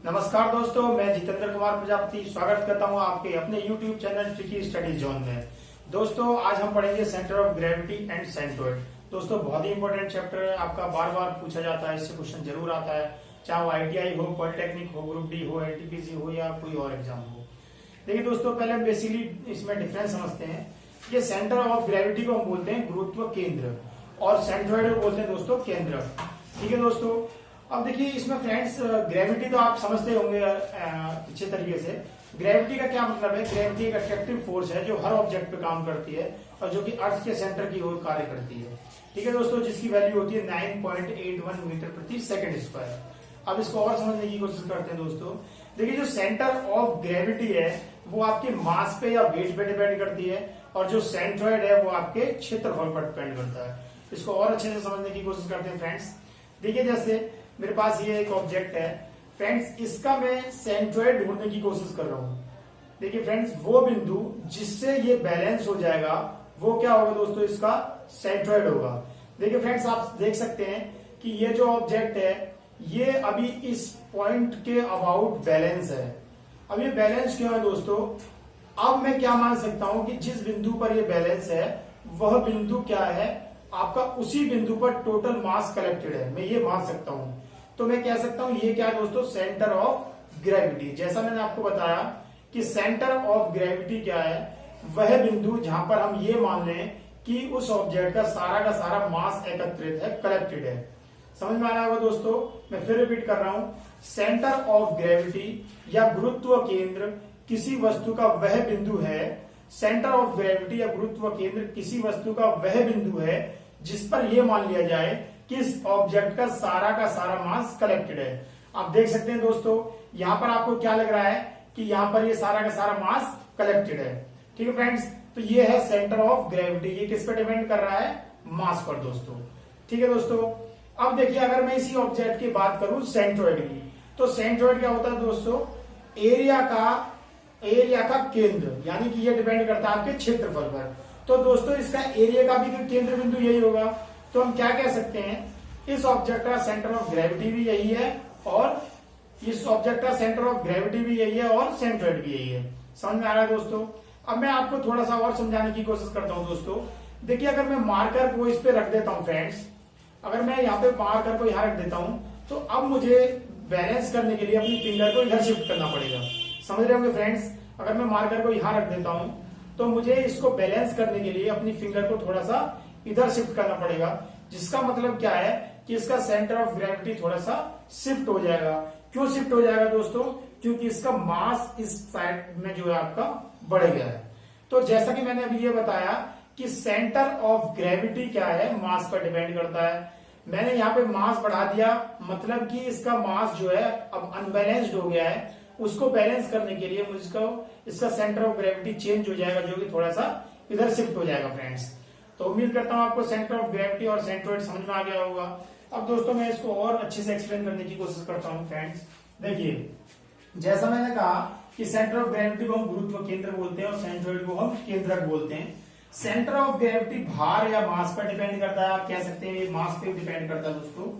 नमस्कार दोस्तों, मैं जितेंद्र कुमार प्रजापति स्वागत करता हूं आपके अपने YouTube channel tricky study zone में। दोस्तों आज हम पढ़ेंगे centre of gravity and centroid. दोस्तों बहुत ही इंपॉर्टेंट चैप्टर है, आपका बार बार पूछा जाता है, इससे क्वेश्चन जरूर आता है, चाहे वो ITI हो, पॉलिटेक्निक हो, ग्रुप डी हो, NTPC हो या कोई और एग्जाम हो। देखिए दोस्तों, पहले हम बेसिकली इसमें डिफरेंस समझते हैं। ये सेंटर ऑफ ग्रेविटी को हम बोलते हैं गुरुत्व केंद्र और सेंट्रोइड को बोलते हैं दोस्तों केंद्र। ठीक है दोस्तों, अब देखिए इसमें फ्रेंड्स ग्रेविटी तो आप समझते होंगे अच्छे तरीके से। ग्रेविटी का क्या मतलब है? ग्रेविटी एक अट्रैक्टिव फोर्स है जो हर ऑब्जेक्ट पे काम करती है और जो कि अर्थ के सेंटर की ओर कार्य करती है। ठीक है दोस्तों, जिसकी वैल्यू होती है 9.81 मीटर प्रति सेकंड स्क्वायर। अब इसको और समझने की कोशिश करते हैं दोस्तों। देखिए जो सेंटर ऑफ ग्रेविटी है वो आपके मास पे या वेट पे डिपेंड करती है और जो सेंट्रोइड है वो आपके क्षेत्रफल पर डिपेंड करता है। इसको और अच्छे से समझने की कोशिश करते हैं फ्रेंड्स। देखिए जैसे मेरे पास ये एक ऑब्जेक्ट है फ्रेंड्स, इसका मैं सेंट्रोइड ढूंढने की कोशिश कर रहा हूं। देखिए फ्रेंड्स, वो बिंदु जिससे ये बैलेंस हो जाएगा वो क्या होगा दोस्तों? इसका सेंट्रोइड होगा। देखिए फ्रेंड्स, आप देख सकते हैं कि ये जो ऑब्जेक्ट है ये अभी इस पॉइंट के अबाउट बैलेंस है। अब ये बैलेंस क्यों है दोस्तों? अब मैं क्या मान सकता हूं कि जिस बिंदु पर ये बैलेंस है वह बिंदु क्या है? आपका उसी बिंदु पर टोटल मास कलेक्टेड है, मैं ये मान सकता हूं। तो मैं कह सकता हूं ये क्या है दोस्तों? Centre of gravity. जैसा मैंने आपको बताया कि सेंटर ऑफ ग्रेविटी क्या है? वह बिंदु जहां पर हम ये मान लें कि उस ऑब्जेक्ट का सारा मास एकत्रित है, कलेक्टेड है। समझ में आ रहा होगा दोस्तों? मैं फिर रिपीट कर रहा हूं, सेंटर ऑफ ग्रेविटी या गुरुत्व केंद्र किसी वस्तु का वह बिंदु है। सेंटर ऑफ ग्रेविटी या गुरुत्व केंद्र किसी वस्तु का वह बिंदु है जिस पर यह मान लिया जाए कि इस ऑब्जेक्ट का सारा मास कलेक्टेड है। आप देख सकते हैं दोस्तों, यहां पर आपको क्या लग रहा है कि यहां पर ये सारा मास कलेक्टेड है। ठीक है फ्रेंड्स, तो ये है सेंटर ऑफ ग्रेविटी। ये किस पर डिपेंड कर रहा है? मास पर दोस्तों। ठीक है दोस्तों, अब देखिए अगर मैं इसी ऑब्जेक्ट की बात करूं सेंट्रोइड की, तो सेंट्रोइड क्या होता है दोस्तों? एरिया का केंद्र, यानी कि ये डिपेंड करता है आपके क्षेत्रफल पर। तो दोस्तों इसका एरिया का भी तो केंद्र बिंदु यही होगा। तो हम क्या कह सकते हैं, इस ऑब्जेक्ट का सेंटर ऑफ ग्रेविटी भी यही है और इस ऑब्जेक्ट का सेंटर ऑफ ग्रेविटी भी यही है और सेंट्रोइड भी यही है। समझ में आ रहा है दोस्तों? अब मैं आपको थोड़ा सा और समझाने की कोशिश करता हूं दोस्तों। देखिए अगर मैं मार्कर को इस पे रख देता हूं फ्रेंड्स, अगर मैं यहाँ पे मार्कर को यहां रख देता हूं तो अब मुझे बैलेंस करने के लिए अपनी फिंगर को इधर शिफ्ट करना पड़ेगा। समझ रहे होंगे फ्रेंड्स? अगर मैं मार्कर को यहां रख देता हूं तो मुझे इसको बैलेंस करने के लिए अपनी फिंगर को थोड़ा सा इधर शिफ्ट करना पड़ेगा, जिसका मतलब क्या है कि इसका सेंटर ऑफ ग्रेविटी थोड़ा सा शिफ्ट हो जाएगा। क्यों शिफ्ट हो जाएगा दोस्तों? क्योंकि इसका मास इस साइड में जो है आपका बढ़ गया है। तो जैसा कि मैंने अभी ये बताया कि सेंटर ऑफ ग्रेविटी क्या है? मास पर डिपेंड करता है। मैंने यहाँ पे मास बढ़ा दिया, मतलब कि इसका मास जो है अब अनबैलेंस्ड हो गया है। उसको बैलेंस करने के लिए मुझको इसका सेंटर ऑफ ग्रेविटी चेंज हो जाएगा, जो कि थोड़ा सा इधर शिफ्ट हो जाएगा फ्रेंड्स। तो उम्मीद करता हूं आपको सेंटर ऑफ ग्रेविटी और सेंट्रोइड समझ में आ गया होगा। अब दोस्तों मैं इसको और अच्छे से एक्सप्लेन करने की कोशिश करता हूं फ्रेंड्स। देखिए जैसा मैंने कहा कि सेंटर ऑफ ग्रेविटी को हम गुरुत्व केंद्र बोलते हैं और सेंट्रोइड को हम केंद्रक बोलते हैं। सेंटर ऑफ ग्रेविटी भार या मास पर डिपेंड करता है, आप कह सकते हैं मास पे डिपेंड करता है दोस्तों।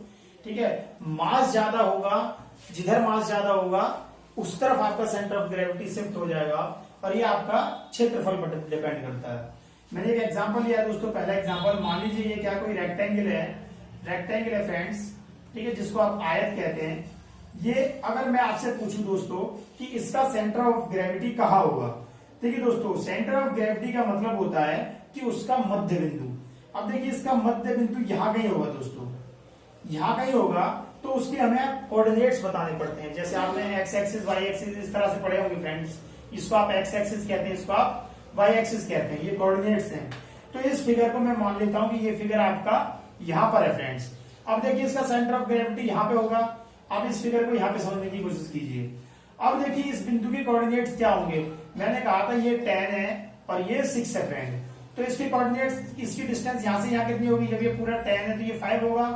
ठीक है, मास ज्यादा होगा, जिधर मास ज्यादा होगा उस तरफ आपका सेंटर ऑफ ग्रेविटी शिफ्ट हो जाएगा और ये आपका क्षेत्रफल पर डिपेंड करता है। मैंने एक एग्जांपल लिया है दोस्तों। पहला एग्जांपल, मान लीजिए ये क्या कोई रेक्टेंगल है फ्रेंड्स, ठीक है, जिसको आप आयत कहते हैं। ये अगर मैं आपसे पूछूं दोस्तों कि इसका सेंटर ऑफ ग्रेविटी कहाँ होगा? देखिए दोस्तों, सेंटर ऑफ ग्रेविटी का मतलब होता है कि उसका मध्य बिंदु। अब देखिए इसका मध्य बिंदु यहां कहीं होगा दोस्तों, यहां कहीं होगा। तो उसके हमें कोऑर्डिनेट्स बताने पड़ते हैं। जैसे आपने एक्स एक्सिस वाई एक्सिस इस तरह से पढ़े होंगे फ्रेंड्स। इसको आप एक्स एक्सिस कहते हैं, इसको आप वाई एक्सिस कहते हैं, ये कोऑर्डिनेट्स हैं। तो इस फिगर को मैं मान लेता हूं कि ये फिगर आपका यहां पर है फ्रेंड्स। अब देखिए इसका सेंटर ऑफ ग्रेविटी यहां पे होगा। अब इस फिगर को यहां पे समझने की कोशिश कीजिए। अब देखिए इस बिंदु के कोऑर्डिनेट्स क्या होंगे? मैंने कहा था ये 10 है और ये 6 है फ्रेंड। तो इसके कोऑर्डिनेट्स, इसकी डिस्टेंस यहां से यहां कितनी होगी? जब ये पूरा 10 है तो ये 5 होगा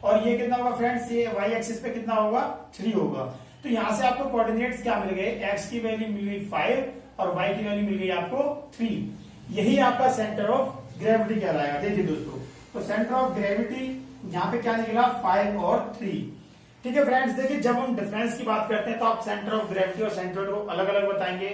और ये कितना होगा फ्रेंड्स? ये वाई एक्सिस पे कितना होगा? 3 होगा। तो यहां से आपको कोऑर्डिनेट्स क्या मिल गए? एक्स की वैल्यू मिल गई 5 और वाई की वैल्यू मिल गई आपको 3। यही आपका सेंटर ऑफ ग्रेविटी कहलाएगा। देखिए दोस्तों, तो सेंटर ऑफ ग्रेविटी यहाँ पे क्या निकला? 5 और 3। ठीक है फ्रेंड्स, देखिए जब हम डिफरेंस की बात करते हैं तो आप सेंटर ऑफ ग्रेविटी और सेंट्रोइड को अलग अलग बताएंगे।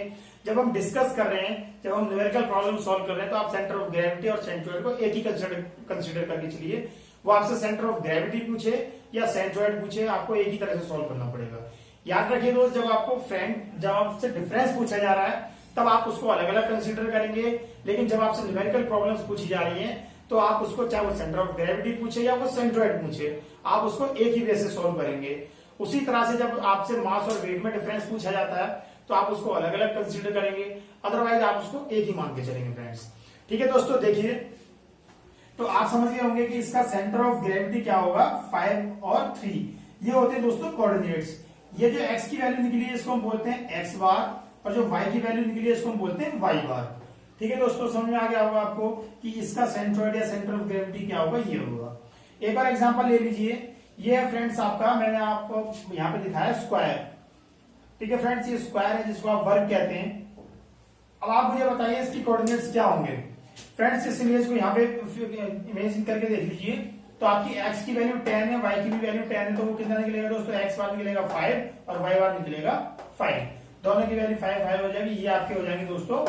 जब हम डिस्कस कर रहे हैं, जब हम न्यूमेरिकल प्रॉब्लम सॉल्व कर रहे हैं, तो आप सेंटर ऑफ ग्रेविटी और सेंट्रोइड को एक ही कंसिडर करके चलिए। वो आपसे सेंटर ऑफ ग्रेविटी पूछे या सेंट्रोइड पूछे, आपको एक ही तरह से सॉल्व करना पड़ेगा। याद रखिए दोस्त, जब आपसे डिफरेंस पूछा जा रहा है तब आप उसको अलग अलग कंसिडर करेंगे, लेकिन जब आपसे न्यूमेरिकल प्रॉब्लम्स पूछी जा रही हैं तो आप उसको, चाहे वो सेंटर ऑफ ग्रेविटी पूछे या वो सेंट्रोइड पूछे, आप उसको एक ही वे से सॉल्व करेंगे। उसी तरह से जब आपसे मास और वेट में डिफरेंस पूछा जाता है तो आप उसको अलग अलग कंसिडर करेंगे, अदरवाइज आप उसको एक ही मान के चलेंगे फ्रेंड्स। ठीक है दोस्तों, देखिए तो आप समझ गए होंगे कि इसका सेंटर ऑफ ग्रेविटी क्या होगा, 5 और 3। ये होते हैं दोस्तों कोऑर्डिनेट्स। ये जो x की वैल्यू निकली है इसको हम बोलते हैं x बार, और जो y की वैल्यू निकली है इसको हम बोलते हैं y बार। ठीक है दोस्तों, समझ में आ गया होगा आपको कि इसका सेंट्रोइड या सेंटर ऑफ ग्रेविटी क्या होगा, ये होगा। एक बार एग्जांपल ले लीजिए। ये है फ्रेंड्स आपका, मैंने आपको यहाँ पे दिखाया स्क्वायर। ठीक है फ्रेंड्स, ये स्क्वायर है जिसको आप वर्ग कहते हैं। अब आप मुझे बताइए इसकी कोऑर्डिनेट्स क्या होंगे। फ्रेंड्स इस इमेज को यहाँ पे इमेजिन करके देख लीजिए, तो आपकी x की वैल्यू 10 है, y की भी वैल्यू 10 है, तो वो कितना निकलेगा दोस्तों, x बार निकलेगा 5 और y बार निकलेगा 5। दोनों की वैल्यू 5 हो जाएगी। ये आपके हो जाएंगे दोस्तों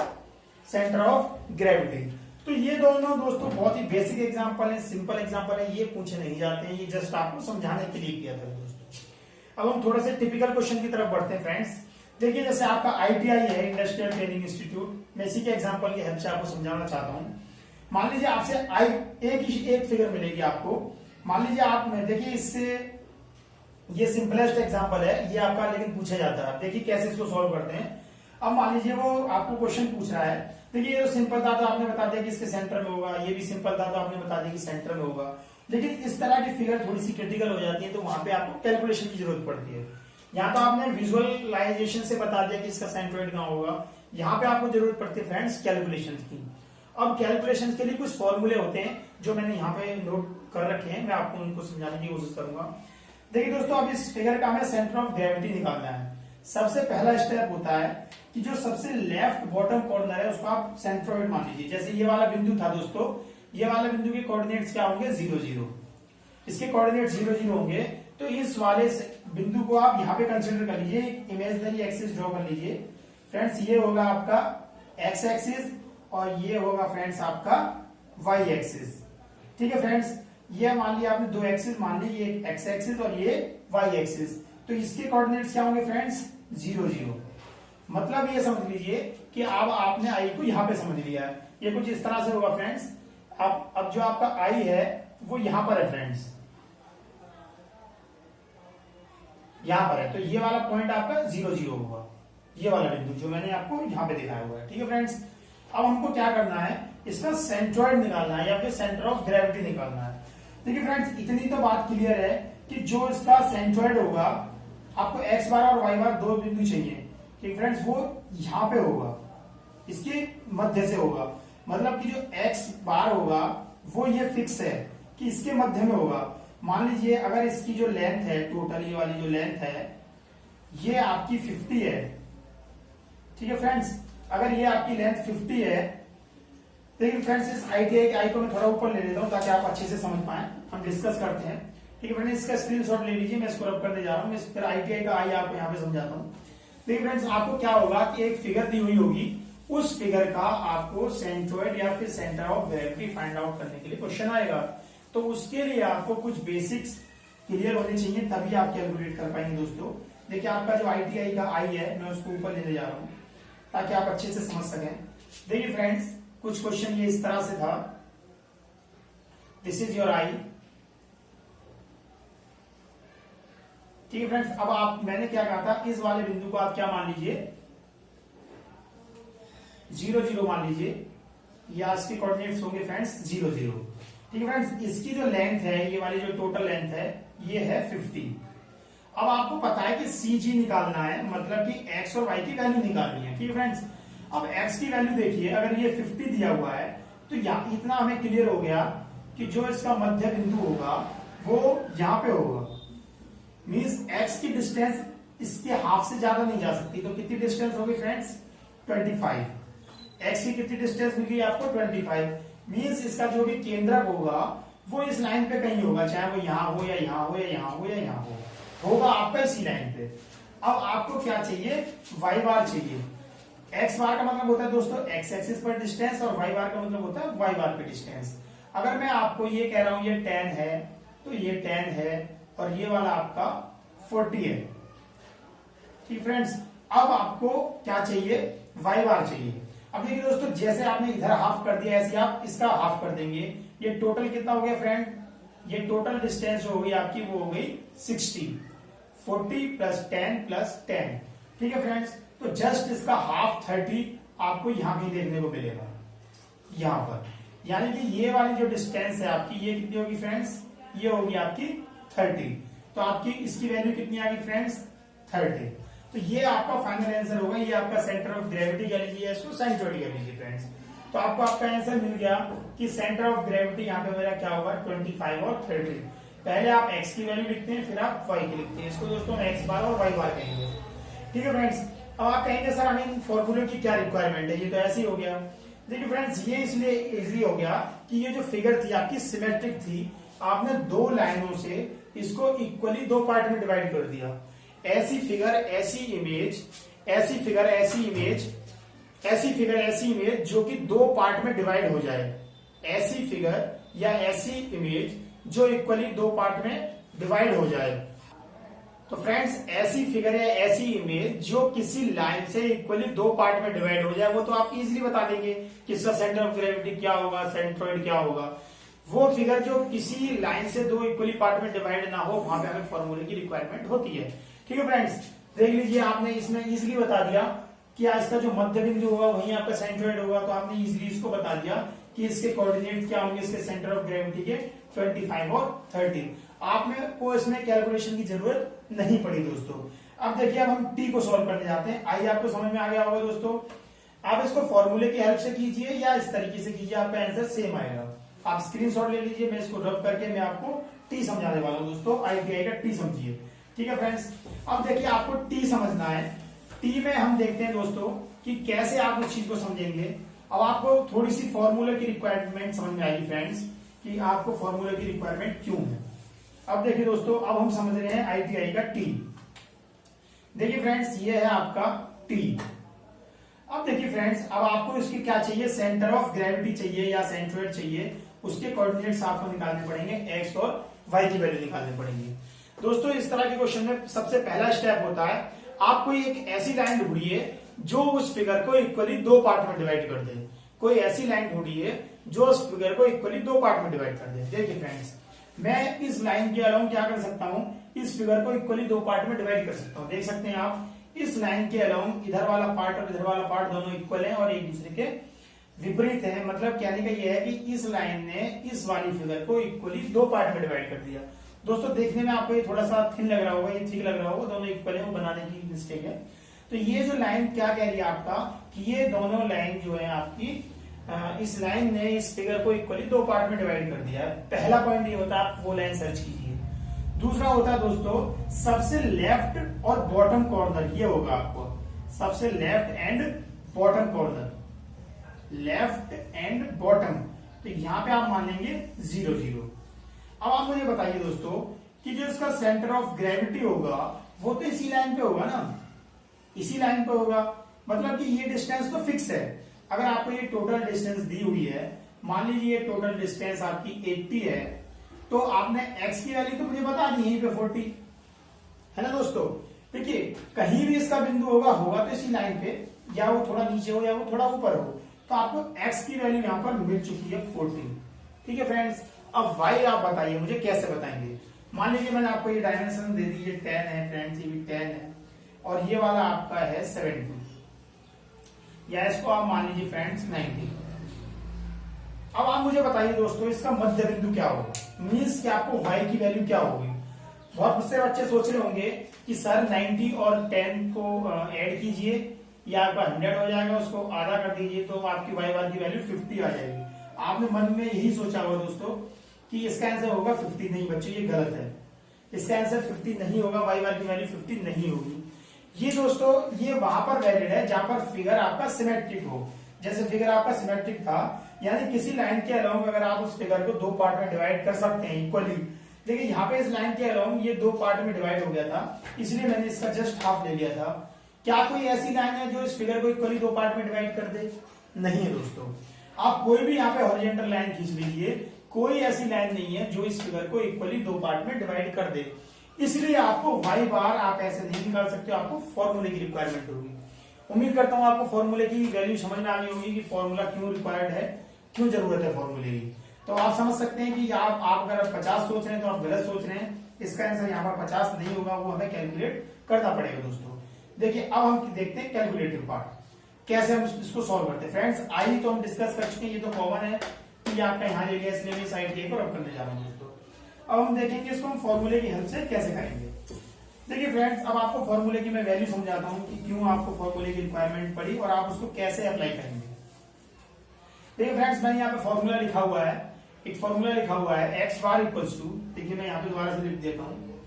सेंटर ऑफ ग्रेविटी। तो ये दोनों दोस्तों बहुत ही बेसिक एग्जांपल है, सिंपल एग्जांपल है, ये पूछे नहीं जाते हैं, ये जस्ट आपको समझाने के लिए किया था दोस्तों। अब हम थोड़ा सा टिपिकल क्वेश्चन की तरफ बढ़ते हैं फ्रेंड्स। देखिए जैसे आपका ITI है, इंडस्ट्रियल ट्रेनिंग इंस्टीट्यूट, मैं इसी के एग्जांपल की हेल्प से आपको समझाना चाहता हूँ। मान लीजिए आपसे एक फिगर मिलेगी आपको। मान लीजिए आप, देखिए इससे ये सिंपलेस्ट एग्जांपल है ये आपका, लेकिन पूछा जाता है। देखिए कैसे इसको सॉल्व करते हैं। अब मान लीजिए वो आपको क्वेश्चन पूछ रहा है। देखिए ये जो सिंपल था तो आपने बता दिया कि इसके सेंटर में होगा, ये भी सिंपल था तो आपने बता दिया कि सेंटर में होगा। लेकिन इस तरह की फिगर थोड़ी सी क्रिटिकल हो जाती है तो वहां पे आपको कैलकुलेशन की जरूरत पड़ती है। यहाँ तो आपने विजुअलाइजेशन से बता दिया कि इसका सेंट्रोइड कहाँ होगा, यहाँ पे आपको जरूरत पड़ती है फ्रेंड्स कैलकुलेशन की। अब कैलकुलेशन के लिए कुछ फॉर्मूले होते हैं जो मैंने यहाँ पे नोट कर रखे हैं, मैं आपको उनको समझाने की कोशिश करूंगा। देखिए दोस्तों, अब इस फिगर का हमें सेंटर ऑफ ग्रेविटी निकालना है। सबसे पहला स्टेप होता है कि जो सबसे लेफ्ट बॉटम कॉर्नर है उसको आप सेंट्रोइड मान लीजिए। जैसे ये वाला बिंदु था दोस्तों, ये वाला बिंदु के कोऑर्डिनेट्स क्या होंगे, 0 0। इसके कोऑर्डिनेट 0 0 होंगे। तो इस वाले बिंदु को आप यहाँ पे कंसिडर कर लीजिए, इमेजिनरी एक्सिस ड्रॉ कर लीजिए फ्रेंड्स। ये होगा आपका एक्स एक्सिस और ये होगा फ्रेंड्स आपका वाई एक्सिस। ठीक है फ्रेंड्स, ये मान लिया आपने दो एक्सिस मान ली, ये एक्स एक्सिस और ये वाई एक्सिस। तो इसके कोऑर्डिनेट्स क्या होंगे फ्रेंड्स, 0 0। मतलब ये समझ लीजिए कि अब आपने आई को यहां पे समझ लिया है। ये कुछ इस तरह से होगा फ्रेंड्स। अब जो आपका आई है वो यहां पर है फ्रेंड्स, यहां पर है। तो ये वाला पॉइंट आपका 0 0 होगा, ये वाला बिंदु जो मैंने आपको यहां पे दिखाया हुआ है। ठीक है फ्रेंड्स, अब हमको क्या करना है, इसका सेंट्रोइड निकालना है या फिर सेंटर ऑफ ग्रेविटी निकालना है। देखिए फ्रेंड्स, इतनी तो बात क्लियर है कि जो इसका सेंट्रोइड होगा, आपको एक्स बार और वाई बार दो बिंदु चाहिए। ठीक फ्रेंड्स, वो यहां पे होगा, इसके मध्य से होगा। मतलब कि जो एक्स बार होगा वो ये फिक्स है कि इसके मध्य में होगा। मान लीजिए अगर इसकी जो लेंथ है, टोटल ये वाली जो लेंथ है ये आपकी 50 है। ठीक है फ्रेंड्स, अगर ये आपकी लेंथ 50 है, लेकिन फ्रेंड्स इस ITI के आई को मैं थोड़ा ऊपर ले लेता हूं ताकि आप अच्छे से समझ पाए, हम डिस्कस करते हैं। ठीक है फ्रेंड्स, इसका स्क्रीनशॉट ले लीजिए, मैं इसको रब करने जा रहा हूं। फिर ITI का आई आपको यहाँ पे समझाता हूँ। देखिए फ्रेंड्स, आपको क्या होगा कि एक फिगर दी हुई होगी, उस फिगर का आपको सेंट्रोइड या फिर centre of gravity find out करने के लिए क्वेश्चन आएगा। तो उसके लिए आपको कुछ बेसिक्स क्लियर होने चाहिए, तभी आप कैलकुलेट कर पाएंगे दोस्तों। देखिए आपका जो ITI का आई है, मैं उसको ऊपर लेने जा रहा हूँ ताकि आप अच्छे से समझ सकें। देखिए फ्रेंड्स, कुछ क्वेश्चन ये इस तरह से था, दिस इज योर आई। ठीक है फ्रेंड्स, अब आप, मैंने क्या कहा था, इस वाले बिंदु को आप क्या मान लीजिए, 0 0 मान लीजिए, या इसके कोऑर्डिनेट्स होंगे फ्रेंड्स 0 0। ठीक है फ्रेंड्स, इसकी जो लेंथ है, ये वाली जो टोटल लेंथ है ये है 50। अब आपको पता है कि CG निकालना है, मतलब कि x और y की वैल्यू निकालनी है। ठीक है फ्रेंड्स, अब x की वैल्यू देखिए, अगर ये 50 दिया हुआ है तो यहाँ इतना हमें क्लियर हो गया कि जो इसका मध्य बिंदु होगा वो यहां पे होगा। मींस x की डिस्टेंस इसके हाफ से ज्यादा नहीं जा सकती। तो कितनी डिस्टेंस होगी फ्रेंड्स, 25। x की कितनी डिस्टेंस मिल गई आपको, 25। मींस इसका जो भी केंद्रक होगा वो इस लाइन पे कहीं होगा, चाहे वो यहां हो या यहां हो या यहां हो या यहां हो। होगा आपका इसी लाइन पे। अब आपको क्या चाहिए, वाई बार चाहिए। एक्स बार का मतलब होता है दोस्तों एक्स एक्सिस पर डिस्टेंस, और वाई बार का मतलब होता है वाई बार पे डिस्टेंस। अगर मैं आपको ये कह रहा हूं ये 10 है, तो ये 10 है, और ये वाला आपका 40 है। ठीक फ्रेंड्स, अब आपको क्या चाहिए, वाई बार चाहिए। अब देखिए दोस्तों, जैसे आपने इधर हाफ कर दिया, ऐसे आप इसका हाफ कर देंगे। ये टोटल कितना हो गया फ्रेंड, ये टोटल डिस्टेंस जो हो गई आपकी वो हो गई 60। 40 प्लस 10 प्लस 10। ठीक है फ्रेंड्स, तो जस्ट इसका हाफ 30 आपको यहां भी देखने को मिलेगा, यहां पर। यानी कि ये वाली जो डिस्टेंस है आपकी, ये कितनी होगी फ्रेंड्स, ये होगी आपकी 30। तो आपकी इसकी वैल्यू कितनी आ गई फ्रेंड्स, 30। तो ये आपका फाइनल आंसर होगा, ये आपका सेंटर ऑफ ग्रेविटी कह लीजिए, इसको साइनसॉइड कह लीजिए फ्रेंड्स। तो आपको आपका आंसर मिल गया कि सेंटर ऑफ ग्रेविटी यहाँ पे मेरा क्या होगा, 25 और 30। पहले आप x की वैल्यू लिखते हैं, फिर आप y की लिखते हैं। इसको दोस्तों हम x बार और y बार कहेंगे। ठीक है फ्रेंड्स, अब आप कहेंगे सर हमें इन फॉर्मूले की क्या रिक्वायरमेंट है, ये तो ऐसे ही हो गया। देखिए फ्रेंड्स, ये इसलिए इजी हो गया कि ये जो फिगर थी आपकी सिमेट्रिक थी, आपने दो लाइनों से इसको इक्वली दो पार्ट में डिवाइड कर दिया। ऐसी फिगर ऐसी इमेज, ऐसी फिगर ऐसी इमेज, ऐसी फिगर ऐसी इमेज जो कि दो पार्ट में डिवाइड हो जाए। ऐसी फिगर या ऐसी इमेज जो इक्वली दो पार्ट में डिवाइड हो जाए। तो फ्रेंड्स, ऐसी फिगर या ऐसी इमेज जो किसी लाइन से इक्वली दो पार्ट में डिवाइड हो जाए, वो तो आप इजीली बता देंगे कि इसका सेंटर ऑफ ग्रेविटी क्या होगा, सेंट्रोइड क्या होगा। वो फिगर जो किसी लाइन से दो इक्वली पार्ट में डिवाइड ना हो, वहां पे हमें फॉर्मूले की रिक्वायरमेंट होती है। ठीक है फ्रेंड्स, देख लीजिए, आपने इसमें इजीली बता दिया कि इसका जो मध्य बिंदु होगा वहीं आपका सेंट्रोइड होगा। तो आपने इजीली इसको बता दिया कि इसके कोऑर्डिनेट क्या होंगे, इसके सेंटर ऑफ ग्रेविटी के 25 और 30। आपने को इसमें कैलकुलेशन की जरूरत नहीं पड़ी दोस्तों। अब देखिए, अब हम टी को सॉल्व करने जाते हैं। आइए, आपको समझ में आ गया होगा दोस्तों। आप इसको फॉर्मूले की हेल्प से कीजिए या इस तरीके से कीजिए, आपका आंसर सेम आएगा। आप स्क्रीनशॉट ले लीजिए, मैं इसको रब करके मैं आपको टी समझाने वाला हूं दोस्तों। ITI का टी समझिए। ठीक है फ्रेंड्स, अब देखिए आपको टी समझना है। टी में हम देखते हैं दोस्तों कि कैसे आप उस चीज को समझेंगे। अब आपको थोड़ी सी फॉर्मूले की रिक्वायरमेंट समझ में आएगी फ्रेंड्स कि आपको फॉर्मूले की रिक्वायरमेंट क्यों है। अब देखिए दोस्तों, अब हम समझ रहे हैं ITI का टी। देखिए फ्रेंड्स, ये है आपका टी। अब देखिए फ्रेंड्स, अब आपको इसकी क्या चाहिए, सेंटर ऑफ ग्रेविटी चाहिए या सेंट्रोइड चाहिए। उसके कोऑर्डिनेट्स आपको निकालने पड़ेंगे, एक्स और वाई की वैल्यू निकालने पड़ेंगी। दोस्तों, इस तरह के क्वेश्चन में सबसे पहला स्टेप होता है, आपको एक ऐसी लाइन ढूंढिए जो उस फिगर को इक्वली दो पार्ट में डिवाइड कर दे। कोई ऐसी लाइन ढूंढिए जो उस फिगर को इक्वली दो पार्ट में डिवाइड कर दे। देखिए फ्रेंड्स, मैं इस लाइन के अलावा क्या कर सकता हूं, इस फिगर को इक्वली दो पार्ट में डिवाइड कर सकता हूं। देख सकते हैं आप, इस लाइन के अलावा इधर वाला पार्ट और इधर वाला पार्ट दोनों इक्वल हैं और एक दूसरे के विपरीत है। मतलब कहने का यह है कि इस लाइन ने इस वाली फिगर को इक्वली दो पार्ट में डिवाइड कर दिया। दोस्तों, देखने में आपको ये थोड़ा सा थिन लग रहा होगा, ये थिक लग रहा होगा, दोनों इक्वल है, वो बनाने की मिस्टेक है। तो ये जो लाइन क्या कह रही है आपका कि ये दोनों लाइन जो है आपकी, इस लाइन ने इस फिगर को इक्वली दो पार्ट में डिवाइड कर दिया है। पहला पॉइंट ये होता है, आप वो लाइन सर्च कीजिए। दूसरा होता है दोस्तों, सबसे लेफ्ट और बॉटम कॉर्नर, ये होगा आपको सबसे left and bottom corner, left and bottom. तो यहां पे आप मान लेंगे 0 0। अब आप मुझे बताइए दोस्तों कि जो इसका सेंटर ऑफ ग्रेविटी होगा वो तो इसी लाइन पे होगा ना, इसी लाइन पे होगा। मतलब कि ये डिस्टेंस तो फिक्स है। अगर आपको ये टोटल डिस्टेंस दी हुई है, मान लीजिए ये टोटल डिस्टेंस आपकी 80 है, तो आपने x की वैल्यू तो मुझे बता दी यहीं पे 40 है ना दोस्तों। देखिए, कहीं भी इसका बिंदु होगा तो इसी लाइन पे, या वो थोड़ा नीचे हो या वो थोड़ा ऊपर हो। तो आपको x की वैल्यू यहां पर मिल चुकी है 40। ठीक है फ्रेंड्स, अब y आप बताइए मुझे कैसे बताएंगे। मान लीजिए मैंने आपको ये डायमेंशन दे दी, ये 10 है फ्रेंड्स, ये भी 10 है, और ये वाला आपका है 70, या इसको आप मान लीजिए फ्रेंड्स 90। अब आप मुझे बताइए दोस्तों, इसका मध्य बिंदु क्या होगा, मीन्स कि आपको y की वैल्यू क्या होगी। बहुत से बच्चे सोच रहे होंगे कि सर 90 और 10 को ऐड कीजिए, या आपका 100 हो जाएगा, उसको आधा कर दीजिए तो आपकी y बार की वैल्यू 50 आ जाएगी। आपने मन में यही सोचा होगा दोस्तों कि इसका आंसर होगा 50। नहीं बच्चों, ये गलत है। इसका आंसर 50 नहीं होगा, y बार की वैल्यू 50 नहीं होगी। ये दोस्तों, ये वहां पर वैलिड है जहां पर फिगर आपका सिमेट्रिक हो। जैसे फिगर आपका सिमेट्रिक था, यानी किसी लाइन के अलावा अगर आप उस फिगर को दो पार्ट में डिवाइड कर सकते हैं इक्वली, देखिए यहाँ पे इस लाइन के अलाउंग ये दो पार्ट में डिवाइड हो गया था, इसलिए मैंने इसका जस्ट हाफ ले लिया था। क्या कोई ऐसी लाइन है जो इस फिगर को इक्वली दो पार्ट में डिवाइड कर दे? नहीं है दोस्तों। आप कोई भी यहाँ पे हॉरिजॉन्टल लाइन खींच लीजिए, कोई ऐसी लाइन नहीं है जो इस फिगर को इक्वली दो पार्ट में डिवाइड कर दे। इसलिए आपको y बार आप ऐसे नहीं निकाल सकते, आपको फॉर्मूले की रिक्वायरमेंट होगी। उम्मीद करता हूं आपको फॉर्मूले की वैल्यू समझ में आ गई होगी कि फॉर्मूला क्यों रिक्वायर्ड है, क्यों जरूरत है फॉर्मूले की। तो आप समझ सकते हैं कि आप अगर 50 सोच रहे हैं तो आप गलत सोच रहे हैं। इसका आंसर यहाँ पर 50 नहीं होगा, वो हमें कैलकुलेट करना पड़ेगा दोस्तों। देखिए अब हम देखते हैं कैलकुलेटिव पार्ट, कैसे हम इसको सॉल्व करते हैं। फ्रेंड्स आई तो हम डिस्कस कर चुके हैं, ये तो कॉमन है, ये आपका यहाँ ले लिया, इसलिए मैं साइड के पर अब करने जा रहा हूँ दोस्तों। अब हम देखेंगे इसको हम फॉर्मूले की हेल्प से कैसे करेंगे। देखिए फ्रेंड्स, अब आपको फॉर्मूले की मैं वैल्यू समझाता हूँ कि क्यों आपको फॉर्मूले की रिक्वायरमेंट पड़ी और आप उसको कैसे अप्लाई करेंगे। देखिए फ्रेंड्स, मैंने यहाँ पे फॉर्मूला लिखा हुआ है, एक फॉर्मूला लिखा हुआ है एक्स बार इक्वल्स टू, देखिए मैं यहाँ पे दोबारा से लिख देता हूँ,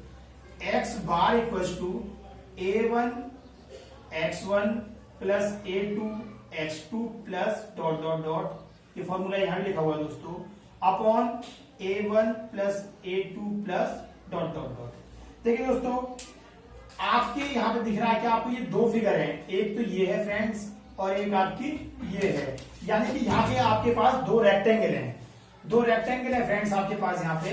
x bar equals to a1 x1 plus a2 x2 plus dot dot dot, ये फॉर्मूला यहाँ भी लिखा हुआ है दोस्तों, upon a1 plus a2 plus dot dot dot. देखिए दोस्तों, आपके यहाँ पे दिख रहा है कि आपको ये दो फिगर है, एक तो ये है फ्रेंड्स और एक आपकी ये है, यानी कि यहाँ पे आपके पास दो रेक्टेंगल हैं, दो रेक्टेंगल है फ्रेंड्स आपके पास यहाँ पे।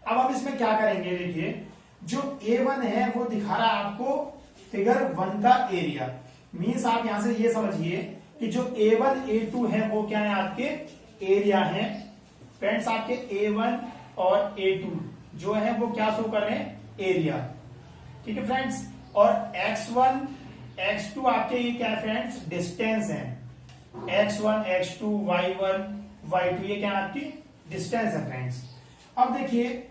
अब हम इसमें क्या करेंगे, देखिए जो A1 है वो दिखा रहा है आपको फिगर 1 का एरिया, मीन्स आप यहां से ये समझिए कि जो A1 A2 है वो क्या है, आपके एरिया है फ्रेंड्स। आपके A1 और A2 जो है वो क्या शो कर रहे हैं, एरिया, ठीक है फ्रेंड्स। और x1 x2 आपके ये क्या है फ्रेंड्स, डिस्टेंस है, x1 x2 y1 y2 ये क्या है, आपकी डिस्टेंस है फ्रेंड्स। अब देखिए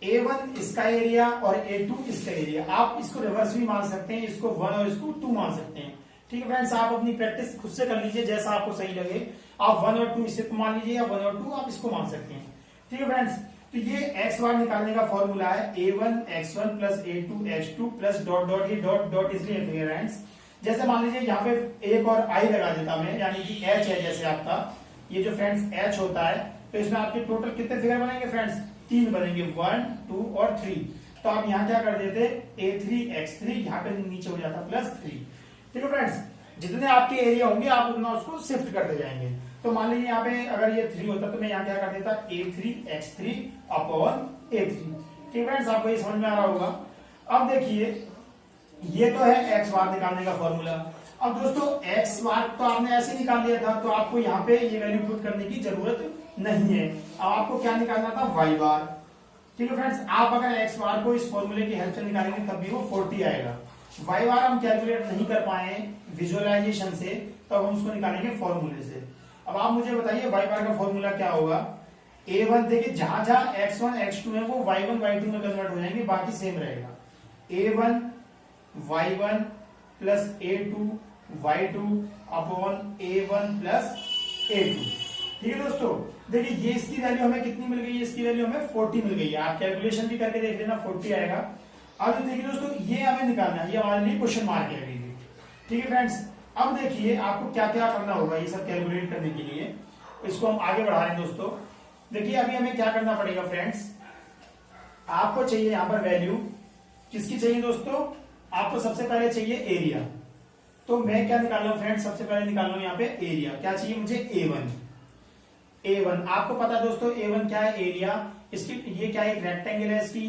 A1 इसका एरिया और A2 इसका एरिया, आप इसको रिवर्स भी मान सकते हैं, इसको 1 और इसको 2 मान सकते हैं, ठीक है फ्रेंड्स। आप अपनी प्रैक्टिस खुद से कर लीजिए, जैसा आपको सही लगे। आप 1 और 2 इसे मान लीजिए या 1 और 2 आप इसको मान सकते हैं, ठीक है फ्रेंड्स। तो ये x बार निकालने का फॉर्मूला है A1 x1 plus A2 x2 plus dot dot, ये डॉट डॉट इसलिए फ्रेंड्स, जैसे मान लीजिए यहाँ पे एक और i लगा देता मैं, यानी कि h है, जैसे आपका ये जो फ्रेंड्स h होता है, तो इसमें आपके टोटल कितने फिगर बनेंगे फ्रेंड्स, 3 बनेंगे, 1 2 और 3। तो आप यहाँ क्या कर देते, a3 x3 यहाँ पे नीचे हो जाता प्लस 3, ठीक है फ्रेंड्स। जितने आपके एरिया होंगे आप उतना उसको शिफ्ट करते जाएंगे। तो मान लीजिए यहाँ पे अगर ये 3 होता तो मैं यहाँ क्या कर देता, a3 x3 अपॉन a3, ठीक फ्रेंड्स, आपको ये समझ में आ रहा होगा। अब देखिए ये तो है x बार निकालने का फॉर्मूला। अब दोस्तों x बार तो आपने ऐसे निकाल लिया था, तो आपको यहाँ पे ये वैल्यू पुट करने की जरूरत नहीं है। अब आपको क्या निकालना था, y बार, ठीक है फ्रेंड्स। आप अगर x बार को इस फॉर्मूले की हेल्प से निकालेंगे तब भी वो 40 आएगा। y बार हम कैलकुलेट नहीं कर पाए विजुअलाइजेशन से, तब हम उसको निकालेंगे फॉर्मूले से। अब आप मुझे बताइए y बार का फॉर्मूला क्या होगा। a1 देखिए जहां जहां x1 x2 है वो y1 y2 में कन्वर्ट हो जाएंगे, बाकी सेम रहेगा। a1 y1 plus a2 y2 upon a1 plus a2, ठीक है दोस्तों। देखिए ये इसकी वैल्यू हमें कितनी मिल गई है, इसकी वैल्यू हमें 40 मिल गई है। आप कैलकुलेशन भी करके देख लेना, 40 आएगा। अब देखिए दोस्तों ये हमें निकालना है, ये हमारे लिए क्वेश्चन मार्क है, ठीक है फ्रेंड्स। अब देखिए आपको क्या क्या करना होगा ये सब कैलकुलेट करने के लिए, इसको हम आगे बढ़ा रहे हैं दोस्तों। देखिए अभी हमें क्या करना पड़ेगा फ्रेंड्स, आपको चाहिए यहाँ पर वैल्यू किसकी चाहिए दोस्तों, आपको सबसे पहले चाहिए एरिया। तो मैं क्या निकाल रहा हूं फ्रेंड्स, सबसे पहले निकाल रहा हूं यहाँ पे एरिया। क्या चाहिए मुझे, A1। आपको पता है दोस्तों A1 क्या है, एरिया। इसकी ये क्या है, एक रेक्टेंगल है, इसकी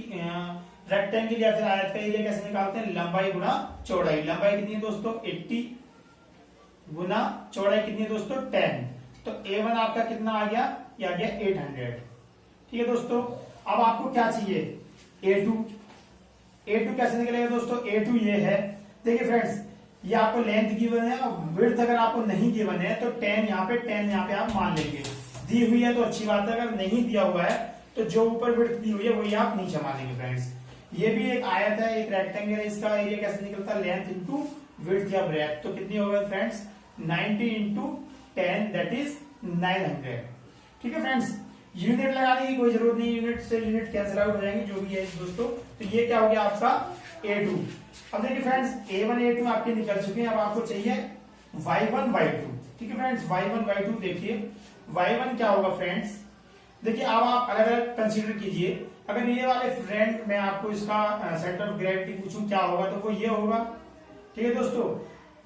रेक्टेंगल या फिर आयत का एरिया कैसे निकालते हैं, लंबाई गुना चौड़ाई। लंबाई कितनी है दोस्तों, 80 गुना चौड़ाई कितनी है दोस्तों, 10। तो A1 आपका कितना आ गया, ये आ गया 800, ठीक है दोस्तों। अब आपको क्या चाहिए, A2। A2 कैसे निकलेगा दोस्तों, A2 ये है, देखिए फ्रेंड्स ये आपको लेंथ गिवन है और विड्थ अगर आपको नहीं गिवन है तो 10 यहाँ पे आप मान लेंगे। दी हुई है तो अच्छी बात है, अगर नहीं दिया हुआ है तो जो ऊपर विड्थ दी हुई है वही आप नीचे मानेंगे फ्रेंड्स। ये भी एक आयत है, एक रेक्टेंगल है, इसका एरिया कैसे निकलता है, लेंथ इंटू विड्थ या ब्रेथ। तो कितनी होगा फ्रेंड्स, 90 इंटू 10 दैट इज 900, ठीक है फ्रेंड्स। यूनिट लगाने की कोई जरूरत नहीं, यूनिट से यूनिट कैंसिल आउट हो जाएंगे जो भी है दोस्तों। तो ये क्या हो गया आपका A2। अब देखिए फ्रेंड्स A1 A2 आपके निकल चुके हैं, अब आपको चाहिए Y1 Y2, ठीक है फ्रेंड्स। Y1 Y2 देखिए Y1 क्या होगा फ्रेंड्स, देखिए अब आप अलग अलग कंसीडर कीजिए। अगर ये वाले फ्रेंड मैं आपको इसका सेंटर ऑफ ग्रेविटी पूछूं क्या होगा, तो वो ये होगा। ठीक है दोस्तों,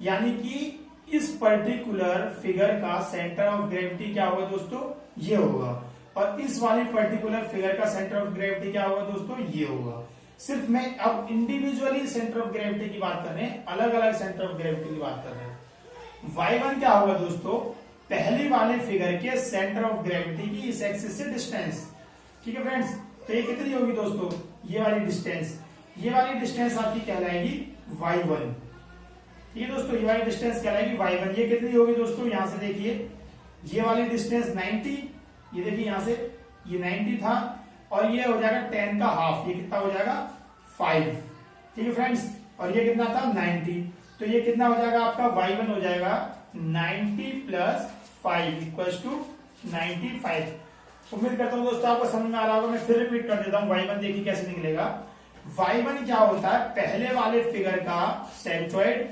यानी कि इस पर्टिकुलर फिगर का सेंटर ऑफ ग्रेविटी क्या होगा दोस्तों, ये होगा। और इस वाली पर्टिकुलर फिगर का सेंटर ऑफ ग्रेविटी क्या होगा दोस्तों, ये होगा। सिर्फ मैं अब इंडिविजुअली सेंटर ऑफ ग्रेविटी की बात कर रहे हैं, अलग अलग सेंटर ऑफ ग्रेविटी की बात कर रहे हैं। y1 क्या होगा दोस्तों, पहली वाले फिगर के सेंटर ऑफ ग्रेविटी की इस एक्सिस से डिस्टेंस। ठीक है फ्रेंड्स, तो ये कितनी होगी दोस्तों, ये वाली डिस्टेंस, ये वाली डिस्टेंस आपकी कहलाएगी y1। ठीक है दोस्तों, ये वाली डिस्टेंस कहलाएगी y1। ये कितनी होगी दोस्तों, यहां से देखिए ये वाली डिस्टेंस 90, ये देखिए यहां से ये 90 था, और ये हो जाएगा 10 का हाफ, ये कितना हो जाएगा 5। ठीक है फ्रेंड्स, और ये कितना था 90, तो ये कितना हो जाएगा आपका y1 हो जाएगा 90 प्लस 5 इक्वल्स टू 95। उम्मीद करता हूं दोस्तों आपको समझ में आ रहा होगा। मैं फिर रिपीट कर देता हूं, y1 देखिए कैसे निकलेगा। y1 क्या होता है, पहले वाले फिगर का सेंट्रोइड,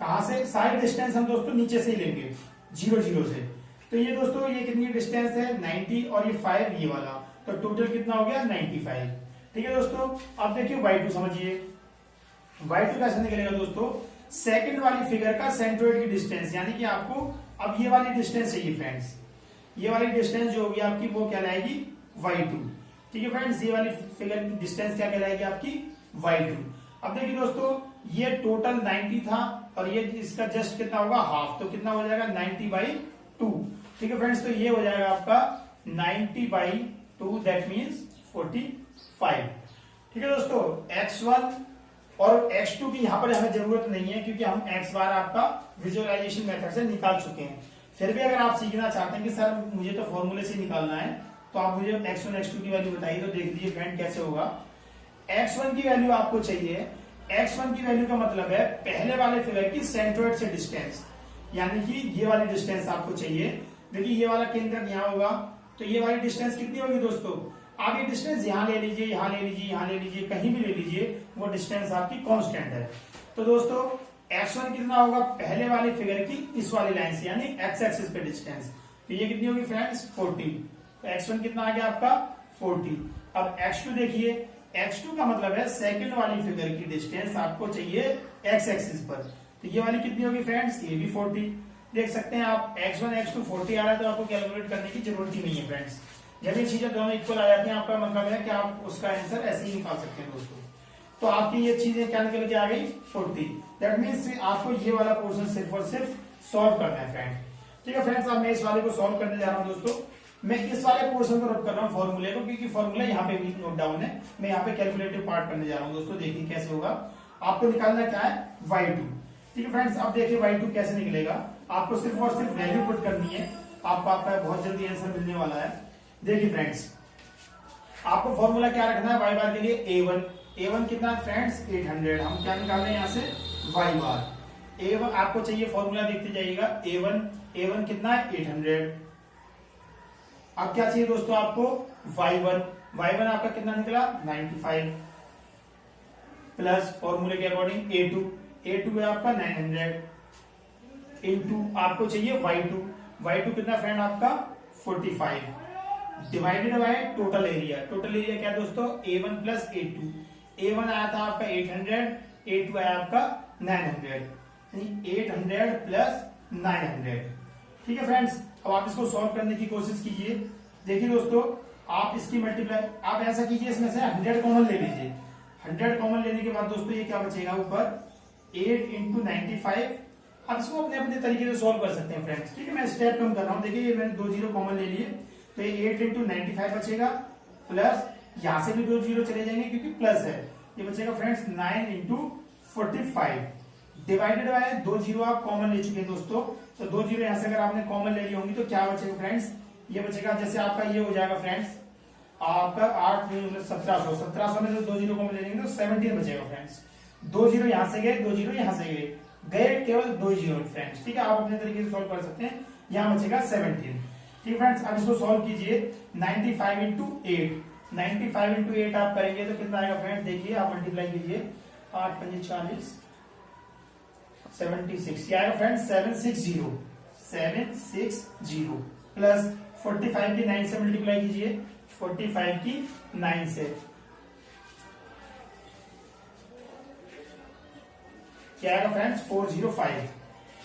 कहां से, सारी डिस्टेंस हम दोस्तों नीचे से ही लेंगे 0 0 से। तो ये दोस्तों ये कितनी डिस्टेंस है 90, और ये 5 ये वाला, तो टोटल कितना हो गया 95। ठीक है दोस्तों, अब देखिए y2 समझिए। y2 कैसे निकलेगा दोस्तों, सेकंड वाली फिगर का सेंट्रोइड की डिस्टेंस, यानी कि आपको अब ये वाली डिस्टेंस चाहिए फ्रेंड्स, ये वाली डिस्टेंस जो होगी आपकी वो कहलाएगी y2। ठीक है फ्रेंड्स, ये वाली फिगर की डिस्टेंस क्या कहलाएगी आपकी y2। अब देखिए दोस्तों ये टोटल 90 था, और ये इसका जस्ट कितना होगा हाफ, तो कितना हो जाएगा 90/2। ठीक है फ्रेंड्स, तो ये हो जाएगा आपका 90/2, दैट मीन्स 45। ठीक है दोस्तों, x1 और x2 की यहां पर हमें जरूरत नहीं है, क्योंकि हम x बार आपका विजुअलाइजेशन मेथड से निकाल चुके हैं। फिर भी अगर आप सीखना चाहते हैं कि सर मुझे तो फॉर्मूले से निकालना है, तो आप मुझे x1 x2 की वैल्यू बताइए, तो देख लीजिए फ्रेंड कैसे होगा। x1 की वैल्यू आपको चाहिए, x1 की वैल्यू का मतलब है पहले वाले फिगर की सेंट्रोइड से डिस्टेंस, यानी कि ये वाली डिस्टेंस आपको चाहिए। देखिए ये वाला केंद्र यहाँ होगा, तो ये वाली डिस्टेंस कितनी होगी दोस्तों, आप ये डिस्टेंस यहाँ ले लीजिए, यहाँ ले लीजिए, यहाँ ले लीजिए, कहीं भी ले लीजिए, वो डिस्टेंस आपकी कांस्टेंट है। तो दोस्तों x1 कितना होगा, पहले वाले फिगर की इस वाली लाइन से, यानी x एक्सिस पे डिस्टेंस, तो ये कितनी होगी फ्रेंड्स 40। तो x1 कितना आ गया आपका 40। अब x2 देखिए, x2 का मतलब है सेकंड वाली फिगर की डिस्टेंस आपको चाहिए x एक्सिस पर, तो ये वाली कितनी होगी फ्रेंड्स, ये भी 40। देख सकते हैं आप x1 x2 40 आ रहा है, तो आपको कैलकुलेट करने की जरूरत ही नहीं है फ्रेंड्स। जब ये चीजें दोनों इक्वल आ जाती हैं, आपका मतलब है कि आप उसका आंसर ऐसे ही निकाल सकते हैं दोस्तों। तो आपकी ये चीजें क्या निकल के आ गई 40, दैट मीन्स आपको ये वाला पोर्शन सिर्फ और सिर्फ सॉल्व करना है फ्रेंड। ठीक है फ्रेंड्स, अब मैं इस वाले को सॉल्व करने जा रहा हूं दोस्तों। मैं इस वाले पोर्शन को नोट कर रहा हूँ फॉर्मूले को, क्योंकि फॉर्मूला यहाँ पे भी नोट डाउन है। मैं यहाँ पे कैलकुलेटिव पार्ट करने जा रहा हूँ दोस्तों, देखिए कैसे होगा। आपको निकालना क्या है y2। ठीक है फ्रेंड्स, अब देखिए y2 कैसे निकलेगा। आपको सिर्फ और सिर्फ वैल्यू पुट करनी है, आपका बहुत जल्दी आंसर मिलने वाला है। देखिए फ्रेंड्स, आपको फॉर्मूला क्या रखना है y बार के लिए, a1 कितना फ्रेंड्स 800। हम क्या निकाल रहे हैं यहाँ से y बार, a1 आपको चाहिए, फॉर्मूला देखते जाइएगा, a1 कितना है 800। अब क्या चाहिए दोस्तों आपको y1 आपका कितना निकला 95, प्लस फॉर्मूले के अकॉर्डिंग a2 है आपका 900, इनटू आपको चाहिए y2 कितना फ्रेंड आपका 45, डिवाइडेड बाय टोटल एरिया क्या है दोस्तों a1 प्लस a1 आया था आपका 800, a2 आया आपका 900, 800 प्लस 900। ठीक है फ्रेंड्स, अब आप इसको सॉल्व करने की कोशिश कीजिए। देखिए दोस्तों, आप इसकी मल्टीप्लाई, आप ऐसा कीजिए, इसमें से 100 कॉमन ले लीजिए। 100 कॉमन लेने के बाद दोस्तों ये क्या बचेगा ऊपर 8 इंटू 95। आप इसको अपने अपने तरीके से सॉल्व कर सकते हैं फ्रेंड्स। ठीक है, मैं स्टेप कम कर रहा हूँ। देखिए ये मैंने 2 जीरो कॉमन ले लिए, तो ये 8 इंटू 95 बचेगा, प्लस यहां से भी 2 जीरो चले जाएंगे क्योंकि प्लस है, ये बचेगा friends 9 into 45, divided by 2 zero आप कॉमन ले चुके हैं दोस्तों। तो 2 जीरो यहां से अगर आपने कॉमन ले ली होंगी तो क्या बचेगा फ्रेंड्स, ये बचेगा, जैसे आपका ये हो जाएगा फ्रेंड्स आपका 8 1700 में से 2 जीरो कॉमन ले लेंगे तो 17 बचेगा फ्रेंड्स। 2 जीरो यहां से गए, 2 जीरो यहां से गए केवल 2 जीरो फ्रेंड्स। ठीक है, आप अपने तरीके से सॉल्व कर सकते हैं। यहां बचेगा 17। ठीक है फ्रेंड्स, अब इसको सॉल्व कीजिए। 95 इंटू 8 आप करेंगे तो कितना आएगा फ्रेंड्स, देखिए आप मल्टीप्लाई कीजिए, 8 5 40 76, क्या आएगा फ्रेंड्स 760 प्लस 45 की 9 से मल्टीप्लाई कीजिए, 45 की 9 से, क्या आएगा फ्रेंड्स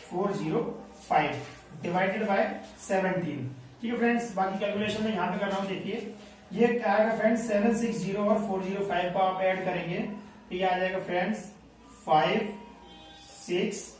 405 डिवाइडेड बाय 17। ठीक है फ्रेंड्स, बाकी कैलकुलेशन में यहाँ पे कर रहा हूँ। देखिए ये क्या आएगा फ्रेंड्स 760 और 405 को आप ऐड करेंगे तो ये आ जाएगा फ्रेंड्स 5 6।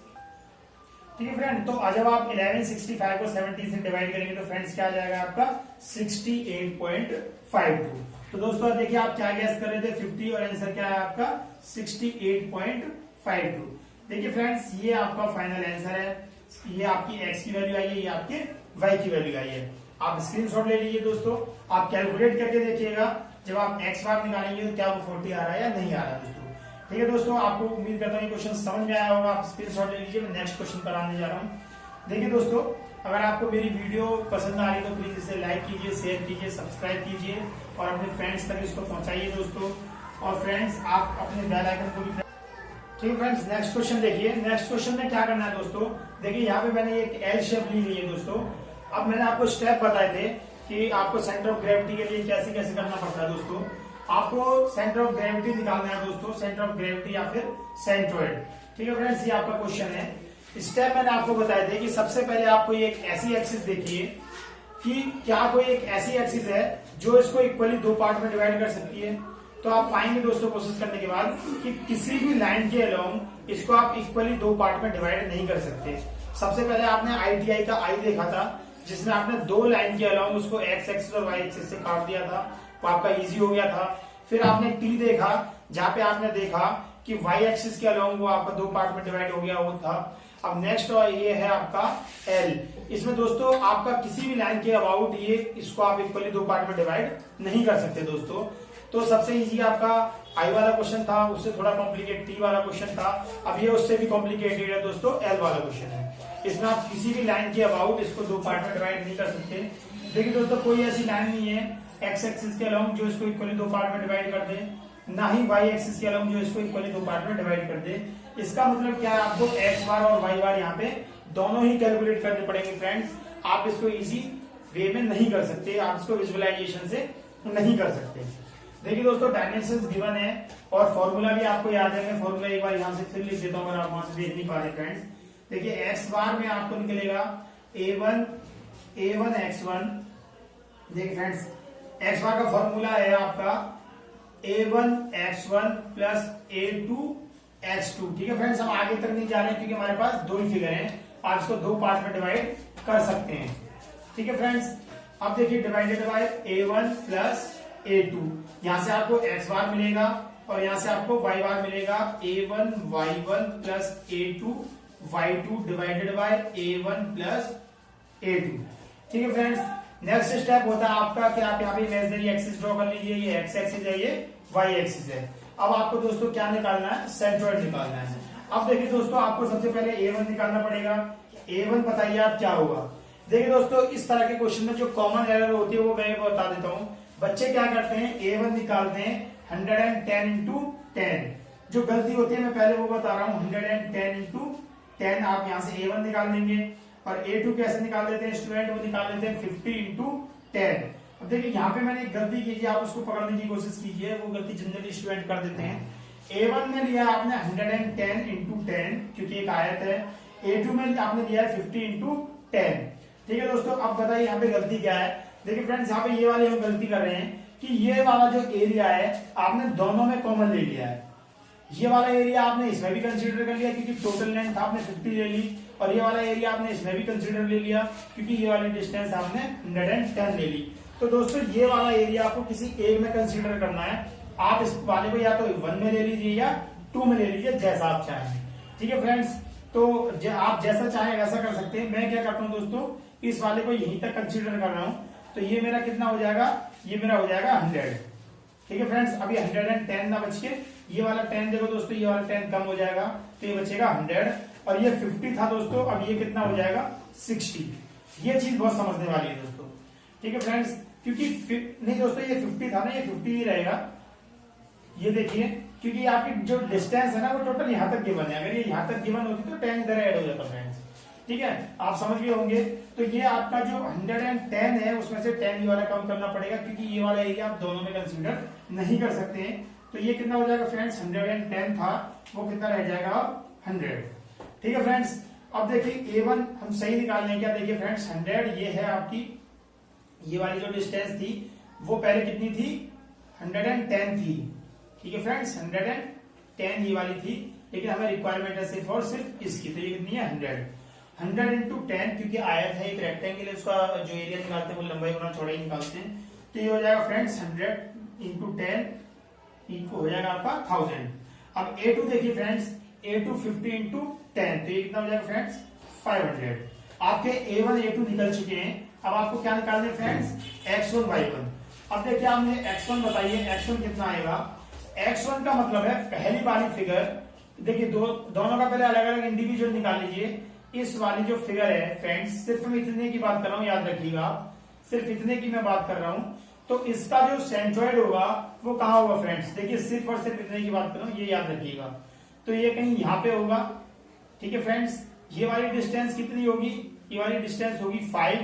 ठीक है फ्रेंड, तो जब आप 1165 को 70 से डिवाइड करेंगे तो फ्रेंड्स क्या आ जाएगा आपका 68.52। तो दोस्तों देखिए आप क्या गैस कर रहे थे 50 और आंसर क्या है आपका 68.52। देखिए फ्रेंड्स ये आपका फाइनल आंसर है। ये आपकी x की वैल्यू आई है, ये आपके y की वैल्यू आई है। आप स्क्रीनशॉट ले लीजिए दोस्तों, आप कैलकुलेट करके देखिएगा जब आप x बार निकालेंगे तो क्या वो 40 आ रहा है या नहीं आ रहा है दोस्तों। ठीक है दोस्तों, आपको उम्मीद करता हूँ ये क्वेश्चन समझ में आया होगा। आप स्क्रीनशॉट ले लीजिए, मैं नेक्स्ट क्वेश्चन कराने जा रहा हूँ। देखिए दोस्तों, अगर आपको मेरी वीडियो पसंद आ रही तो प्लीज इसे लाइक कीजिए, शेयर कीजिए, सब्सक्राइब कीजिए और अपने फ्रेंड्स तक इसको पहुंचाइए दोस्तों। और फ्रेंड्स आप अपने बेल आइकन को भी। ठीक है फ्रेंड्स, नेक्स्ट क्वेश्चन देखिए। नेक्स्ट क्वेश्चन में क्या करना है दोस्तों, देखिए यहाँ पे मैंने एक एल शेप ली हुई है दोस्तों। अब मैंने आपको स्टेप बताए थे कि आपको सेंटर ऑफ ग्रेविटी के लिए कैसे कैसे करना पड़ता है दोस्तों। आपको सेंटर ऑफ ग्रेविटी निकालना है दोस्तों, सेंटर ऑफ ग्रेविटी या फिर सेंट्रोइड। ठीक है फ्रेंड्स, ये आपका क्वेश्चन है। स्टेप मैंने आपको बताए थे कि सबसे पहले आपको एक ऐसी एक्सिस देखिए कि क्या कोई एक ऐसी एक्सिस है जो इसको इक्वली दो पार्ट में डिवाइड कर सकती है। तो आप पाएंगे दोस्तों कोशिश करने के बाद कि किसी भी लाइन के अलोंग इसको आप इक्वली दो पार्ट में डिवाइड नहीं कर सकते। सबसे पहले आपने ITI का आई देखा था जिसमें आपने दो लाइन के अलोंग उसको एक्स एक्सिस और वाई एक्सिस से काट दिया था, वो आपका इजी हो गया था। फिर आपने टी देखा जहां पे आपने देखा कि वाई एक्सिस के अलोंग वो आपका दो पार्ट में डिवाइड हो गया वो था। अब नेक्स्ट और ये है आपका एल। इसमें दोस्तों आपका किसी भी लाइन के अबाउट ये इसको आप इक्वली दो पार्ट में डिवाइड नहीं कर सकते दोस्तों। तो सबसे इजी आपका आई वाला क्वेश्चन था, उससे थोड़ा कॉम्प्लिकेट टी वाला क्वेश्चन था। अब ये उससे भी कॉम्प्लिकेटेड है दोस्तों, एल वाला क्वेश्चन है। इसमें आप किसी भी लाइन के अबाउट इसको दो पार्ट में डिवाइड नहीं कर सकते। देखिए दोस्तों, कोई ऐसी लाइन नहीं है एक्स एक्सिस के अलोंग जो इसको इक्वली दो पार्ट में डिवाइड कर दे, ना ही वाई एक्सिस के अलोंग जो इसको इक्वली दो पार्ट में डिवाइड कर दे। इसका मतलब क्या है, आपको एक्स बार और वाई बार यहाँ पे दोनों ही कैलकुलेट करने पड़ेंगे फ्रेंड्स। आप इसको इजी वे में नहीं कर सकते, आप इसको विजुअलाइजेशन से नहीं कर सकते। देखिए दोस्तों, डायमेंशंस गिवन है और फॉर्मूला भी आपको याद है। फॉर्मूला एक बार यहाँ से फिर लिख देता हूँ अगर आप वहां से देख नहीं पा रहे फ्रेंड्स। देखिए एक्स बार में आपको निकलेगा a1 x1। देखिए फ्रेंड्स, एक्स बार का फॉर्मूला है आपका a1 x1 plus a2 x2। ठीक है फ्रेंड्स, हम आगे तक नहीं जा रहे हैं क्योंकि हमारे पास दो ही फिगर हैं, आप इसको दो पार्ट में डिवाइड कर सकते हैं। ठीक है फ्रेंड्स, अब देखिए divided by a1 plus a2, यहां से आपको x बार मिलेगा और यहां से आपको y बार मिलेगा a1 y1 plus a2 y2 divided by a1 plus a2। ठीक है फ्रेंड्स, नेक्स्ट स्टेप होता है आपका कि आप यहाँ पे इमेजिनरी एक्सिस ड्रॉ कर लीजिए। ये एक्स एक्सिस है, ये वाई एक्सिस है। अब आपको दोस्तों क्या निकालना है, सेंट्रोइड निकालना है। अब देखिए दोस्तों, आपको सबसे पहले a1 निकालना पड़ेगा। a1 बताइए आप क्या होगा। देखिए दोस्तों, इस तरह के क्वेश्चन में जो कॉमन एरर होती है वो मैं बता देता हूँ। बच्चे क्या करते हैं, a1 निकालते हैं 110 इंटू 10। जो गलती होती है मैं पहले वो बता रहा हूँ, 110 इंटू 10 आप यहाँ से a1 निकाल लेंगे। और a2 कैसे निकाल देते हैं स्टूडेंट, वो निकाल लेते हैं 50 इंटू 10। अब देखिए यहाँ पे मैंने एक गलती की, आप उसको पकड़ने की कोशिश कीजिए, वो गलती जनरली स्टूडेंट कर देते हैं। a1 में लिया आपने 110 इंटू 10 क्योंकि एक आयत है। a2 में आपने लिया है 50 इंटू 10। ठीक है दोस्तों, अब बताइए यहाँ पे गलती क्या है। देखिए फ्रेंड्स, यहाँ पे ये वाले हम गलती कर रहे हैं कि ये वाला जो एरिया है आपने दोनों में कॉमन ले लिया है। ये वाला एरिया आपने इसमें भी कंसीडर कर लिया क्योंकि टोटल लेंथ आपने 50 ले ली, और ये वाला एरिया आपने इसमें भी कंसीडर ले लिया क्योंकि ये वाली डिस्टेंस आपने 110 ले ली। तो दोस्तों ये वाला एरिया आपको किसी एक में कंसीडर करना है। आप इस वाले को या तो 1 में ले लीजिए या 2 में ले लीजिए, जैसा आप चाहें। ठीक है फ्रेंड्स, तो आप जैसा चाहें वैसा कर सकते हैं। मैं क्या करता हूँ दोस्तों, इस वाले को यहीं तक कंसीडर कर रहा हूँ। तो ये मेरा कितना हो जाएगा, ये मेरा हो जाएगा 100। ठीक है फ्रेंड्स, अभी 110 ना बच के ये वाला 10 देखो दोस्तों, ये वाला 10 कम हो जाएगा तो ये बचेगा 100। और ये 50 था दोस्तों, अब ये कितना हो जाएगा 60। ये चीज बहुत समझने वाली है दोस्तों। ठीक है फ्रेंड्स, क्योंकि नहीं दोस्तों ये 50 था ना, ये 50 ही रहेगा। ये देखिए, क्योंकि आपकी जो डिस्टेंस है ना वो टोटल यहाँ तक गिवन है। अगर ये यहाँ तक गिवन होती तो 10 इधर ऐड हो जाता फ्रेंड्स। ठीक है, आप समझ गए होंगे। तो ये आपका जो 110 है उसमें से 10 ये वाला कम करना पड़ेगा क्योंकि ये वाला एरिया आप दोनों में कंसीडर नहीं कर सकते हैं। तो ये कितना हो जाएगा फ्रेंड्स, 110 था वो कितना रह जाएगा, 100। ठीक है फ्रेंड्स, अब देखिए A1 हम सही निकाल लें क्या। देखिए फ्रेंड्स 100 ये है आपकी, ये वाली जो डिस्टेंस थी वो पहले कितनी थी, 110 थी। ठीक है फ्रेंड्स 110 ये वाली थी, लेकिन हमें रिक्वायरमेंट है सिर्फ और सिर्फ इसकी, तो ये कितनी है 100 इंटू 10, क्योंकि आयत है एक रेक्टेंगल, उसका जो एरिया निकालते हैं वो लंबाई गुना चौड़ाई निकालते हैं, तो ये हो जाएगा फ्रेंड्स 100 इंटू 10 इनको हो जाएगा आपका 1000। अब A2 देखिए फ्रेंड्स, A2 50 इंटू 10, तो ये कितना हो जाएगा फ्रेंड्स 500। आपके A1 A2 निकल चुके हैं, अब आपको क्या निकालना है फ्रेंड्स, X1 Y1। अब देखिए आपने X1 बताइए, X1 कितना आएगा। X1 का मतलब है पहली वाली फिगर, देखिए दोनों का पहले अलग अलग इंडिविजुअल निकाल लीजिए। इस वाली जो फिगर है फ्रेंड्स, सिर्फ मैं इतने की बात कर रहा हूं, याद रखिएगा सिर्फ इतने की मैं बात कर रहा हूं, तो इसका जो सेंट्रोइड होगा वो कहां होगा फ्रेंड्स, देखिए सिर्फ और सिर्फ इतने की बात कर रहा हूं, ये याद रखिएगा, तो ये कहीं यहां पे होगा। ठीक है फ्रेंड्स, ये वाली डिस्टेंस कितनी होगी, ये वाली डिस्टेंस होगी 5।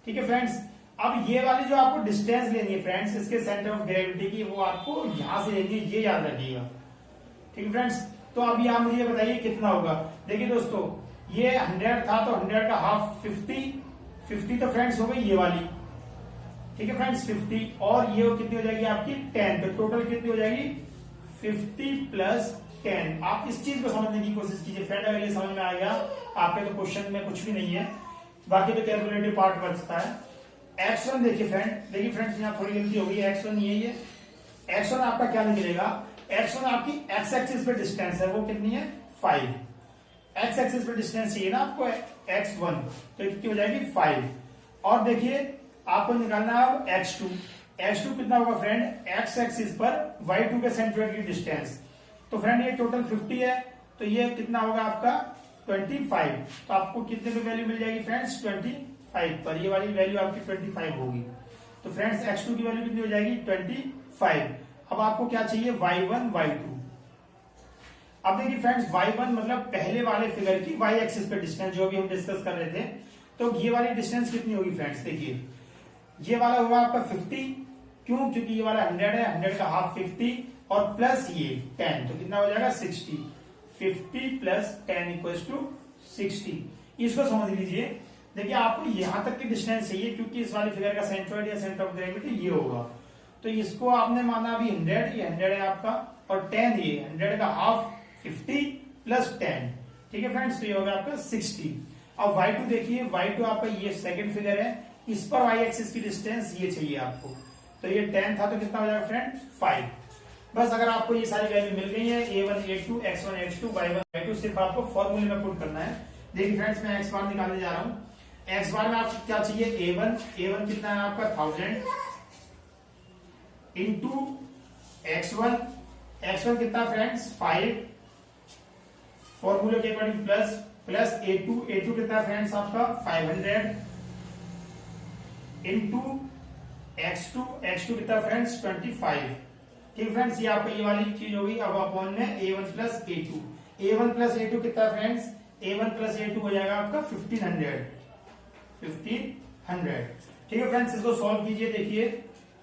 ठीक है फ्रेंड्स, अब ये वाली जो आपको डिस्टेंस लेनी है फ्रेंड्स इसके सेंटर ऑफ ग्रेविटी की, वो आपको यहां से लेनी है, ये याद रखिएगा। ठीक है फ्रेंड्स, तो अभी आप मुझे बताइए कितना होगा। देखिए दोस्तों ये 100 था, तो 100 का हाफ 50 तो फ्रेंड्स हो गई ये वाली। ठीक है फ्रेंड्स 50, और ये कितनी हो जाएगी आपकी 10, तो टोटल कितनी हो जाएगी 50 प्लस 10। आप इस चीज को समझने की कोशिश कीजिए फ्रेंड, अगर ये समझ में आ गया आपके तो क्वेश्चन में कुछ भी नहीं है, बाकी तो कैलकुलेटिव पार्ट बचता है। X1 देखिए फ्रेंड्स यहाँ थोड़ी गलती होगी, X1 ये है, X1 आपका क्या निकलेगा, X1 आपकी X एक्सिस पे डिस्टेंस है, वो कितनी है 5। X एक्सिस पे डिस्टेंस चाहिए ना आपको X1, तो कितनी हो जाएगी 5। और देखिए आपको निकालना है अब X2 कितना होगा फ्रेंड, X एक्सिस पर Y2 के सेंट्रोइड की डिस्टेंस, तो फ्रेंड ये टोटल 50 है, तो ये कितना होगा आपका 25। तो आपको कितने पे वैल्यू मिल जाएगी फ्रेंड्स 25 पर, ये वाली वैल्यू आपकी 25 होगी। तो फ्रेंड्स X2 की वैल्यू कितनी हो जाएगी 25। अब आपको क्या चाहिए Y1 Y2। अब देखिए फ्रेंड्स Y1 मतलब पहले वाले फिगर की Y एक्सिस पे डिस्टेंस, जो भी हम डिस्कस कर रहे थे, तो ये वाली डिस्टेंस कितनी होगी फ्रेंड्स, देखिए ये वाला होगा आपका 50, क्यों, क्योंकि ये वाला 100 है, 100 का हाफ 50 और प्लस ये 10, तो कितना हो जाएगा 60। 50 प्लस 10 इक्वल्स टू 60। इसको समझ लीजिए, देखिए आपको यहां तक की डिस्टेंस चाहिए, क्योंकि इस वाली फिगर का सेंट्रोइड या सेंटर ऑफ ग्रेविटी ये होगा, तो इसको आपने माना अभी 100, ये 100 है आपका, और 10 ये 100 का हाफ 50 प्लस 10। ठीक है फ्रेंड्स, तो ये होगा आपका 60। अब Y2 देखिए, Y2 आपका ये सेकंड फिगर है, इस पर Y एक्सिस की डिस्टेंस ये चाहिए आपको, तो ये 10 था, तो कितना हो जाएगा फ्रेंड 5। बस अगर आपको ये सारी वैल्यू मिल गई है, A1 A2 X1 X2 Y1 Y2, सिर्फ आपको फॉर्मूले में पुट करना है। देखिए फ्रेंड्स मैं X बार निकालने जा रहा हूं। X बार में आपको क्या चाहिए, A1 कितना है आपका 1000 इंटू X1 कितना फ्रेंड्स 5, फॉर्मूले के अकॉर्डिंग प्लस A2 कितना फ्रेंड्स आपका 500 इंटू X2 कितना फ्रेंड्स 25। ठीक फ्रेंड्स, ये आपको ये वाली चीज होगी। अब अपॉन में A1 प्लस A2 कितना फ्रेंड्स, A1 प्लस A2 हो जाएगा आपका 1500। ठीक है फ्रेंड्स, इसको सॉल्व कीजिए। देखिए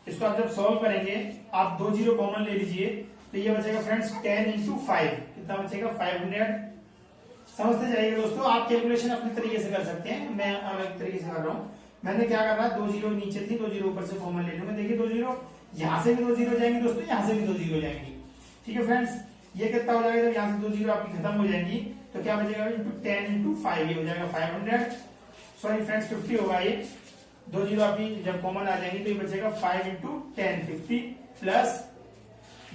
इसको आप जब सॉल्व करेंगे, आप 2 जीरो कॉमन ले लीजिए, तो ये बचेगा फ्रेंड्स 10 इंटू 5, कितना बचेगा 500। समझते जाइए दोस्तों, आप कैलकुलेशन अपने तरीके से कर सकते हैं, मैं अलग तरीके से कर रहा हूं। मैंने क्या कर रहा है, 2 जीरो नीचे थी, 2 जीरो ऊपर से कॉमन ले लूंगा। देखिए 2 जीरो यहां से भी 2 जीरो जाएंगे दोस्तों, यहां से भी 2 जीरो जाएंगी। ठीक है फ्रेंड्स, ये कितना हो जाएगा, जब यहां से 2 जीरो आपकी खत्म हो जाएंगी, तो क्या बचेगा 10 इंटू 5, ये हो जाएगा 500। सॉरी फ्रेंड्स 50 होगा, ये 2 जीरो आपकी जब कॉमन आ जाएंगी, तो ये बचेगा 5 इंटू 10 50 प्लस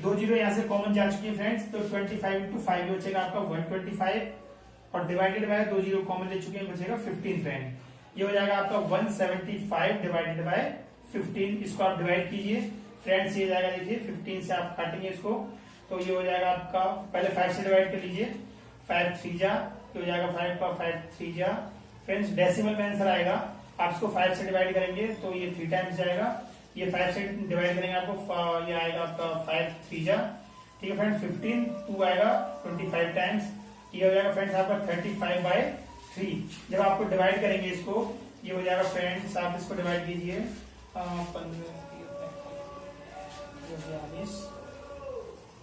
2 जीरो यहां से कॉमन जा चुकी है फ्रेंड्स, तो 25 इंटू 5 बचेगा आपका 125, और डिवाइडेड बाय 2 जीरो कॉमन ले चुके हैं, बचेगा 15 फ्रेंड। ये हो जाएगा आपका 175 डिवाइडेड बाय 15। इसको आप डिवाइड कीजिए फ्रेंड्स, ये जाएगा देखिए 15 से आप काटेंगे इसको, तो ये हो जाएगा आपका, पहले 5 से डिवाइड कर लीजिए, 5 3 जा, ये हो जाएगा 5 का 5 3 जा। फ्रेंड्स डेसिमल में आंसर आएगा, आप इसको 5 से डिवाइड करेंगे तो ये 3 टाइम्स जाएगा, ये 5 से डिवाइड करेंगे आपको, ये आएगा आपका 5 3 जा। ठीक है फ्रेंड्स 15 2 आएगा 25 टाइम्स, ये हो जाएगा फ्रेंड्स आपका 35/3। जब आपको डिवाइड करेंगे इसको, ये हो जाएगा फ्रेंड्स, आप इसको डिवाइड कीजिए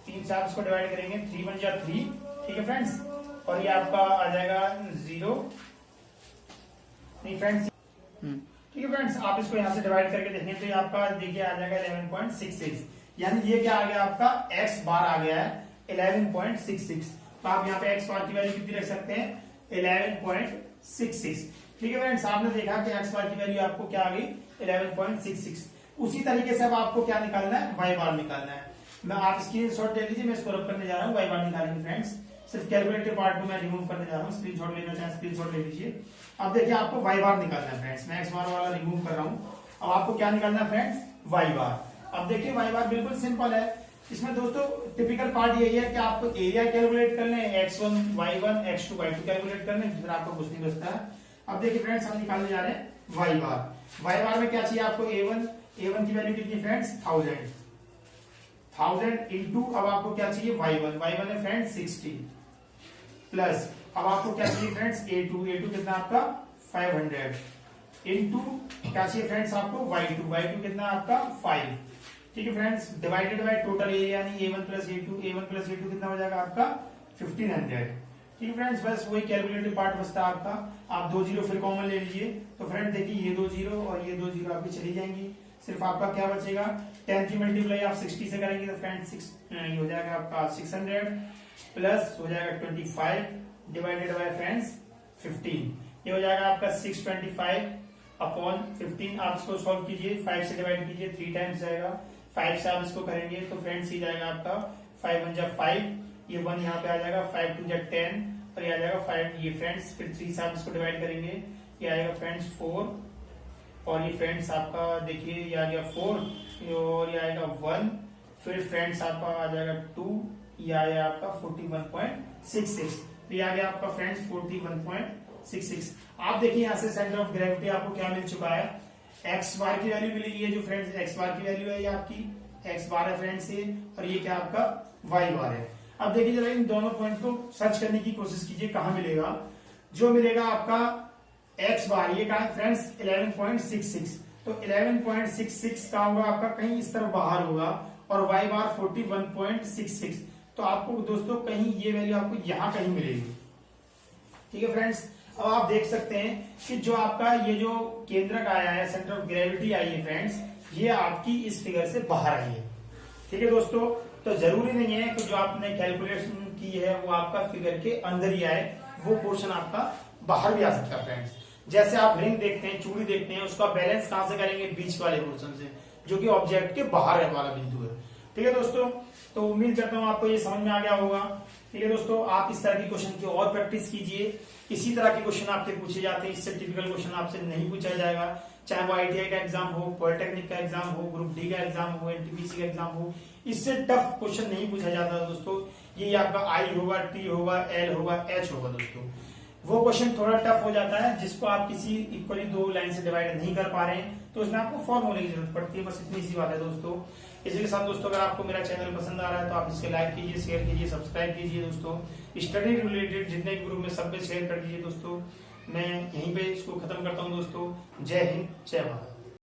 3 से आप इसको डिवाइड करेंगे, 3 1 जा 3। ठीक है फ्रेंड्स, और ये आपका आ जाएगा 0 नहीं फ्रेंड्स, ठीक है फ्रेंड्स। आप इसको यहाँ से डिवाइड करके देखेंगे तो ये आपका देखिए आ जाएगा 11.66, यानी ये क्या आ गया आपका x बार आ गया है 11.66। तो आप यहाँ पे x बार की वैल्यू कितनी रख सकते हैं 11.66, ठीक है फ्रेंड्स। आपने देखा कि x बार की वैल्यू आपको क्या आ गई 11.66। उसी तरीके से अब आपको क्या निकालना है y बार निकालना है। मैं आप स्क्रीनशॉट ले लीजिए, मैं इसको रब करने जा रहा हूँ, y बार निकालेंगे फ्रेंड्स। सिर्फ कैलकुलेटर पार्ट को मैं रिमूव करने जा रहा हूँ, स्क्रीनशॉट लेना चाहे स्क्रीनशॉट ले लीजिए। अब देखिए आपको y बार निकालना है फ्रेंड्स, मैं x बार वाला रिमूव कर रहा हूँ। अब आपको क्या निकालना है फ्रेंड्स y बार। अब देखिए y बार बिल्कुल सिंपल है। इसमें दोस्तों टिपिकल पार्ट यही है कि आपको एरिया कैलकुलेट कर लें, x1 y1 x2 y2 calculate कर लें, फिर आपको कुछ नहीं बचता है। अब देखिए फ्रेंड्स हम निकालने जा रहे हैं y बार। y बार में क्या चाहिए आपको a1 की वैल्यू कितनी फ्रेंड्स 1000 इंटू अब आपको क्या चाहिए y1 है फ्रेंड्स 60 प्लस अब आपको क्या चाहिए फ्रेंड्स a2 कितना आपका 500 इंटू क्या चाहिए फ्रेंड्स आपको y2 कितना आपका 5, ठीक है friends, divided by total area यानी a1 प्लस a2 कितना हो जाएगा आपका 1500, ठीक है फ्रेंड्स। बस वही कैलकुलेटिव पार्ट बचता है आपका। आप 2 जीरो फिर कॉमन ले लीजिए तो फ्रेंड देखिए ये 2 जीरो और ये 2 जीरो आपकी चली जाएंगी। सिर्फ आपका क्या बचेगा 10 की मल्टीप्लाई आप 60 से करेंगे तो फ्रेंड ये हो जाएगा आपका 600 प्लस हो जाएगा 25 डिवाइडेड बाय फ्रेंड्स 15, ये हो जाएगा आपका 625 अपॉन 15। आप इसको सॉल्व कीजिए, 5 से डिवाइड कीजिए 3 टाइम्स जाएगा, 5 से आप इसको करेंगे तो फ्रेंड्स ये जाएगा आपका 5 1 जा 5, ये 1 यहाँ पे आ जाएगा, 5 2 जा 10 और ये आ जाएगा 5 ये फ्रेंड्स, फिर 3 से आप इसको डिवाइड करेंगे ये आएगा फ्रेंड्स 4 और ये फ्रेंड्स आपका देखिए ये आ गया 4 और ये आएगा 1, फिर फ्रेंड्स आपका आ जाएगा 2, ये आएगा आपका 41.66, तो ये आ गया आपका फ्रेंड्स 41.66। आप देखिए यहाँ से सेंटर ऑफ ग्रेविटी आपको क्या मिल चुका है, एक्स बार की वैल्यू मिली है, जो फ्रेंड्स एक्स बार की वैल्यू है ये आपकी एक्स बार है फ्रेंड्स ये, और ये क्या आपका वाई बार है। अब देखिए जरा इन दोनों पॉइंट को सर्च करने की कोशिश कीजिए कहां मिलेगा, जो मिलेगा आपका एक्स बार ये कहा फ्रेंड्स 11.66, तो 11.66 का होगा आपका कहीं इस तरफ बाहर होगा और वाई बार 41.66, तो आपको दोस्तों कहीं ये वैल्यू आपको यहां कहीं मिलेगी, ठीक है फ्रेंड्स। अब आप देख सकते हैं कि जो आपका ये जो केंद्रक आया है सेंटर ऑफ ग्रेविटी आई है फ्रेंड्स, ये आपकी इस फिगर से बाहर आई है, ठीक है दोस्तों। तो जरूरी नहीं है कि जो आपने कैलकुलेशन की है वो आपका फिगर के अंदर ही आए, वो पोर्शन आपका बाहर भी आ सकता है फ्रेंड्स। जैसे आप रिंग देखते हैं, चूड़ी देखते हैं, उसका बैलेंस कहां से करेंगे, बीच वाले पोर्शन से, जो कि ऑब्जेक्ट के बाहर वाला बिंदु है, ठीक है दोस्तों। तो उम्मीद करता हूं आपको ये समझ में आ गया होगा, ठीक है दोस्तों। आप इस तरह की क्वेश्चन की और प्रैक्टिस कीजिए, इसी तरह के क्वेश्चन आपके पूछे जाते हैं, इससे टिपिकल क्वेश्चन आपसे नहीं पूछा जाएगा, चाहे वो ITI का एग्जाम हो, पॉलिटेक्निक का एग्जाम हो, ग्रुप डी का एग्जाम हो, NTPC का एग्जाम हो, इससे टफ क्वेश्चन नहीं पूछा जाता दोस्तों। ये आपका I होगा, T होगा, L होगा, H होगा दोस्तों। वो क्वेश्चन थोड़ा टफ हो जाता है जिसको आप किसी इक्वली 2 लाइन से डिवाइड नहीं कर पा रहे हैं, तो उसमें आपको फॉर्मूले की जरूरत पड़ती है, बस इतनी सी बात है दोस्तों। इसी के साथ दोस्तों अगर आपको मेरा चैनल पसंद आ रहा है तो आप इसके लाइक कीजिए, शेयर कीजिए, सब्सक्राइब कीजिए दोस्तों। स्टडी रिलेटेड जितने भी ग्रुप में सब पे शेयर कर दीजिए दोस्तों। मैं यहीं पे इसको खत्म करता हूँ दोस्तों। जय हिंद, जय भारत।